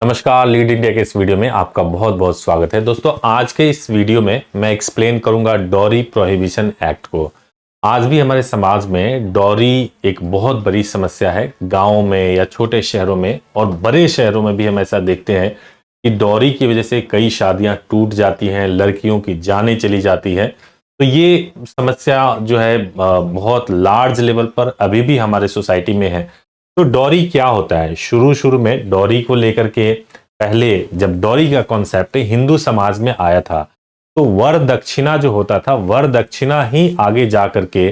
नमस्कार, lead India के इस वीडियो में आपका बहुत बहुत स्वागत है। दोस्तों, आज के इस वीडियो में मैं एक्सप्लेन करूंगा डॉरी प्रोहिबिशन एक्ट को। आज भी हमारे समाज में डॉरी एक बहुत बड़ी समस्या है। गांव में या छोटे शहरों में और बड़े शहरों में भी हम ऐसा देखते हैं कि डॉरी की वजह से कई शादियां टूट जाती हैं, लड़कियों की जानें चली जाती है। तो ये समस्या जो है बहुत लार्ज लेवल पर अभी भी हमारे सोसाइटी में है। तो डॉरी क्या होता है? शुरू शुरू में डॉरी को लेकर के पहले जब डॉरी का कॉन्सेप्ट हिंदू समाज में आया था तो वर दक्षिणा जो होता था, वर दक्षिणा ही आगे जा करके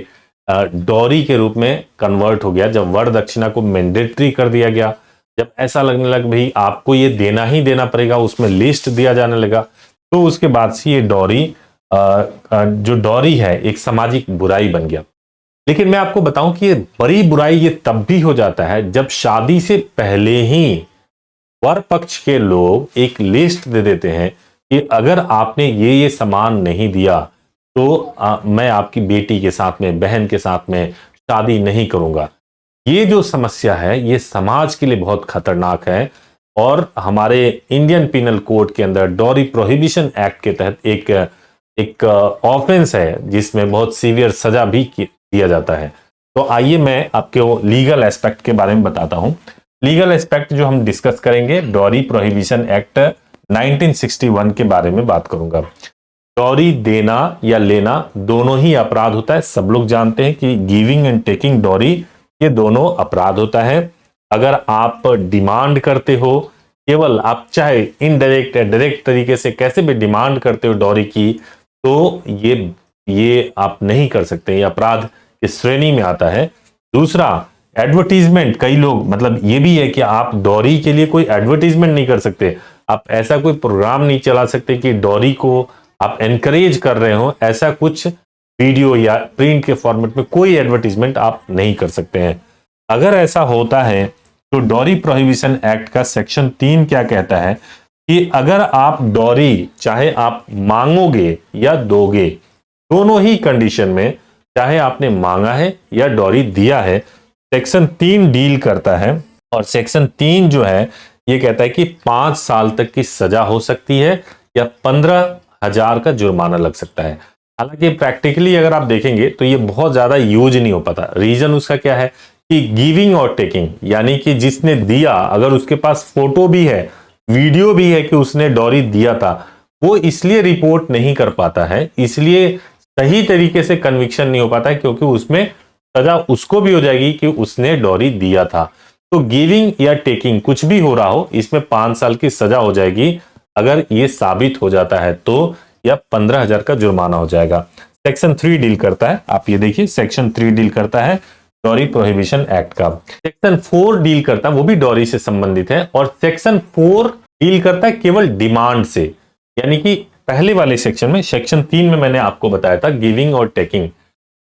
डॉरी के रूप में कन्वर्ट हो गया। जब वर दक्षिणा को मैंडेटरी कर दिया गया, जब ऐसा लगने लगा भाई आपको ये देना ही देना पड़ेगा, उसमें लिस्ट दिया जाने लगा, तो उसके बाद से ये डॉरी जो डॉरी है एक सामाजिक बुराई बन गया। लेकिन मैं आपको बताऊं कि ये बड़ी बुराई ये तब भी हो जाता है जब शादी से पहले ही वर पक्ष के लोग एक लिस्ट दे देते हैं कि अगर आपने ये सामान नहीं दिया तो मैं आपकी बेटी के साथ में, बहन के साथ में शादी नहीं करूंगा। ये जो समस्या है ये समाज के लिए बहुत खतरनाक है और हमारे इंडियन पिनल कोड के अंदर डॉरी प्रोहिबिशन एक्ट के तहत एक ऑफेंस है जिसमें बहुत सीवियर सजा भी दिया जाता है। तो आइए मैं आपको लीगल एस्पेक्ट के बारे में बताता हूं। लीगल एस्पेक्ट जो हम डिस्कस करेंगे, डॉरी प्रोहिबिशन एक्ट 1961 के बारे में बात करूंगा। डॉरी देना या लेना दोनों ही अपराध होता है। सब लोग जानते हैं कि गिविंग एंड टेकिंग डॉरी ये दोनों अपराध होता है। अगर आप डिमांड करते हो, केवल आप चाहे इनडायरेक्ट या डायरेक्ट तरीके से कैसे भी डिमांड करते हो डॉरी की, तो ये आप नहीं कर सकते, ये अपराध की श्रेणी में आता है। दूसरा, एडवर्टीजमेंट, कई लोग मतलब ये भी है कि आप डॉरी के लिए कोई एडवर्टीजमेंट नहीं कर सकते, आप ऐसा कोई प्रोग्राम नहीं चला सकते कि डॉरी को आप एनकरेज कर रहे हो, ऐसा कुछ वीडियो या प्रिंट के फॉर्मेट में कोई एडवर्टीजमेंट आप नहीं कर सकते हैं। अगर ऐसा होता है तो डॉरी प्रोहिबिशन एक्ट का सेक्शन 3 क्या कहता है कि अगर आप डॉरी चाहे आप मांगोगे या दोगे, दोनों ही कंडीशन में, चाहे आपने मांगा है या डॉरी दिया है, सेक्शन 3 डील करता है। और सेक्शन 3 जो है ये कहता है कि 5 साल तक की सजा हो सकती है या 15,000 का जुर्माना लग सकता है। हालांकि प्रैक्टिकली अगर आप देखेंगे तो ये बहुत ज्यादा यूज नहीं हो पाता। रीजन उसका क्या है कि गिविंग और टेकिंग, यानी कि जिसने दिया अगर उसके पास फोटो भी है, वीडियो भी है कि उसने डॉरी दिया था, वो इसलिए रिपोर्ट नहीं कर पाता है, इसलिए सही तरीके से कन्विक्शन नहीं हो पाता है, क्योंकि उसमें सजा उसको भी हो जाएगी कि उसने डॉरी दिया था। तो गिविंग या टेकिंग कुछ भी हो रहा हो, इसमें 5 साल की सजा हो जाएगी। अगर ये साबित हो जाता है तो या 15,000 का जुर्माना हो जाएगा। सेक्शन 3 डील करता है, आप ये देखिए सेक्शन 3 डील करता है डॉरी प्रोहिबिशन एक्ट का। सेक्शन 4 डील करता है, वो भी डॉरी से संबंधित है, और सेक्शन 4 डील करता है केवल डिमांड से। यानी कि पहले वाले सेक्शन में, सेक्शन 3 में मैंने आपको बताया था गिविंग और टेकिंग।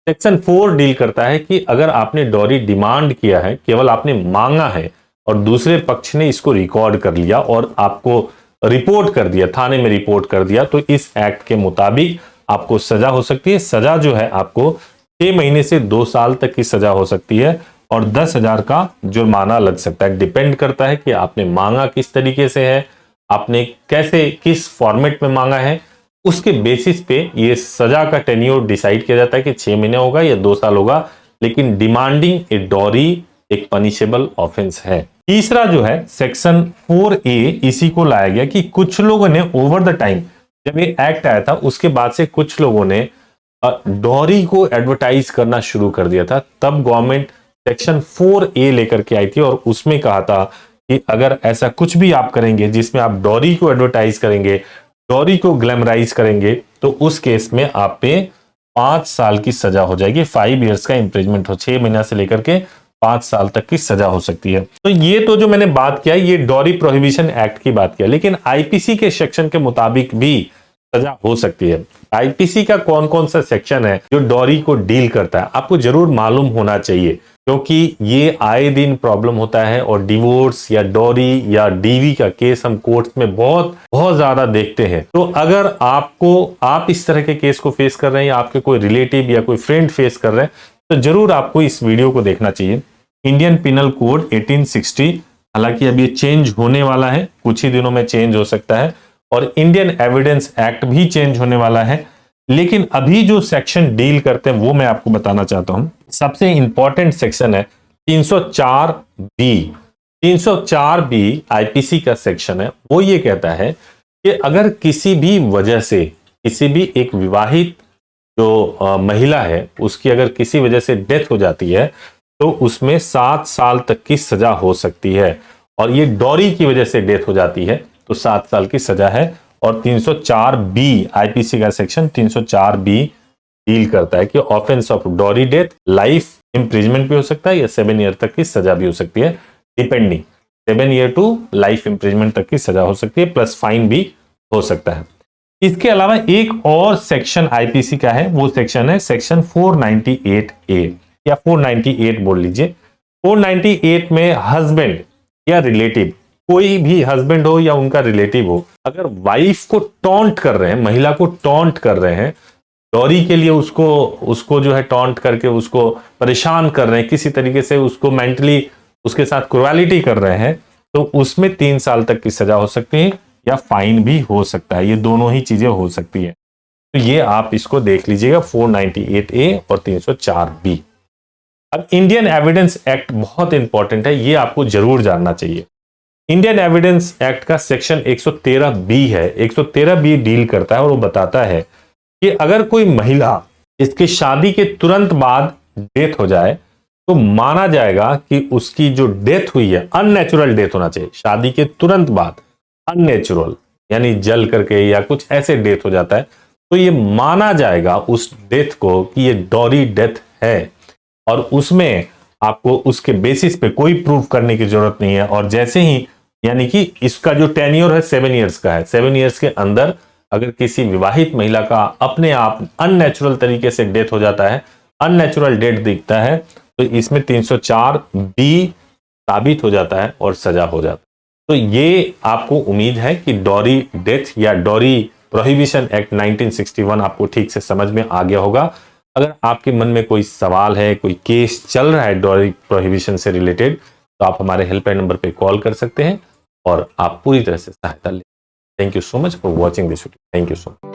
सेक्शन 4 डील करता है कि अगर आपने डॉरी डिमांड किया है, केवल आपने मांगा है और दूसरे पक्ष ने इसको रिकॉर्ड कर लिया और आपको रिपोर्ट कर दिया, थाने में रिपोर्ट कर दिया, तो इस एक्ट के मुताबिक आपको सजा हो सकती है। सजा जो है आपको 6 महीने से 2 साल तक की सजा हो सकती है और 10,000 का जुर्माना लग सकता है। डिपेंड करता है कि आपने मांगा किस तरीके से है, आपने कैसे किस फॉर्मेट में मांगा है, उसके बेसिस पे ये सजा का टेन्योर डिसाइड किया जाता है कि 6 महीने होगा या 2 साल होगा। लेकिन डिमांडिंग ए डॉरी एक पनिशेबल ऑफेंस है। तीसरा जो है सेक्शन 4A, इसी को लाया गया कि कुछ लोगों ने ओवर द टाइम, जब ये एक्ट आया था उसके बाद से कुछ लोगों ने डॉरी को एडवर्टाइज करना शुरू कर दिया था। तब गवर्नमेंट सेक्शन 4A लेकर के आई थी और उसमें कहा था कि अगर ऐसा कुछ भी आप करेंगे जिसमें आप डॉरी को एडवर्टाइज करेंगे, डॉरी को ग्लैमराइज करेंगे, तो उस केस में आप पे 5 साल की सजा हो जाएगी। 5 इयर्स का इंप्रिजमेंट हो, 6 महीना से लेकर के 5 साल तक की सजा हो सकती है। तो ये तो जो मैंने बात किया ये डॉरी प्रोहिबिशन एक्ट की बात किया, लेकिन आईपीसी के सेक्शन के मुताबिक भी सजा हो सकती है। आईपीसी का कौन कौन सा सेक्शन है जो डॉरी को डील करता है, आपको जरूर मालूम होना चाहिए, क्योंकि ये आए दिन प्रॉब्लम होता है और डिवोर्स या डॉरी या डीवी का केस हम कोर्ट में बहुत बहुत ज्यादा देखते हैं। तो अगर आप इस तरह के केस को फेस कर रहे हैं या आपके कोई रिलेटिव या कोई फ्रेंड फेस कर रहे हैं, तो जरूर आपको इस वीडियो को देखना चाहिए। इंडियन पिनल कोड 1860 हालांकि अब ये चेंज होने वाला है, कुछ ही दिनों में चेंज हो सकता है, और इंडियन एविडेंस एक्ट भी चेंज होने वाला है। लेकिन अभी जो सेक्शन डील करते हैं वो मैं आपको बताना चाहता हूं। सबसे इंपॉर्टेंट सेक्शन है 304 बी। 304 बी आईपीसी का सेक्शन है। वो ये कहता है कि अगर किसी भी वजह से किसी भी एक विवाहित जो महिला है उसकी अगर किसी वजह से डेथ हो जाती है तो उसमें 7 साल तक की सजा हो सकती है। और ये डॉरी की वजह से डेथ हो जाती है तो 7 साल की सजा है। और 304 बी आईपीसी का सेक्शन 304 बी डील करता है कि offence of dowry death life imprisonment भी हो सकता है या 7 ईयर तक की सजा भी हो सकती है, depending. 7 year to life imprisonment तक की सजा हो सकती है, प्लस फाइन भी हो सकता है। इसके अलावा एक और सेक्शन आईपीसी का है, वो सेक्शन है सेक्शन 498A या 498 बोल लीजिए। 498 में हस्बैंड या रिलेटिव, कोई भी हस्बैंड हो या उनका रिलेटिव हो, अगर वाइफ को टॉन्ट कर रहे हैं, महिला को टॉन्ट कर रहे हैं, डॉरी के लिए उसको जो है टॉन्ट करके उसको परेशान कर रहे हैं, किसी तरीके से उसको मेंटली उसके साथ क्रुएलिटी कर रहे हैं, तो उसमें 3 साल तक की सजा हो सकती है या फाइन भी हो सकता है। ये दोनों ही चीजें हो सकती है। तो ये आप इसको देख लीजिएगा 498A और 304B। अब इंडियन एविडेंस एक्ट बहुत इंपॉर्टेंट है, ये आपको जरूर जानना चाहिए। इंडियन एविडेंस एक्ट का सेक्शन 113B है। 113B डील करता है और वो बताता है कि अगर कोई महिला इसकी शादी के तुरंत बाद डेथ हो जाए तो माना जाएगा कि उसकी जो डेथ हुई है, अननेचुरल डेथ होना चाहिए, शादी के तुरंत बाद अननेचुरल यानी जल करके या कुछ ऐसे डेथ हो जाता है, तो ये माना जाएगा उस डेथ को कि ये डॉरी डेथ है। और उसमें आपको उसके बेसिस पे कोई प्रूफ करने की जरूरत नहीं है। और जैसे ही यानी कि इसका जो टेन्योर है 7 ईयर्स का है, 7 ईयर्स के अंदर अगर किसी विवाहित महिला का अपने आप अननेचुरल तरीके से डेथ हो जाता है, अननेचुरल डेथ दिखता है, तो इसमें 304B साबित हो जाता है और सजा हो जाता है। तो ये आपको उम्मीद है कि डॉरी डेथ या डॉरी प्रोहिबिशन एक्ट 1961 आपको ठीक से समझ में आ गया होगा। अगर आपके मन में कोई सवाल है, कोई केस चल रहा है डॉरी प्रोहिबिशन से रिलेटेड, तो आप हमारे हेल्पलाइन नंबर पे कॉल कर सकते हैं और आप पूरी तरह से सहायता लें। Thank you so much for watching this video. Thank you so much.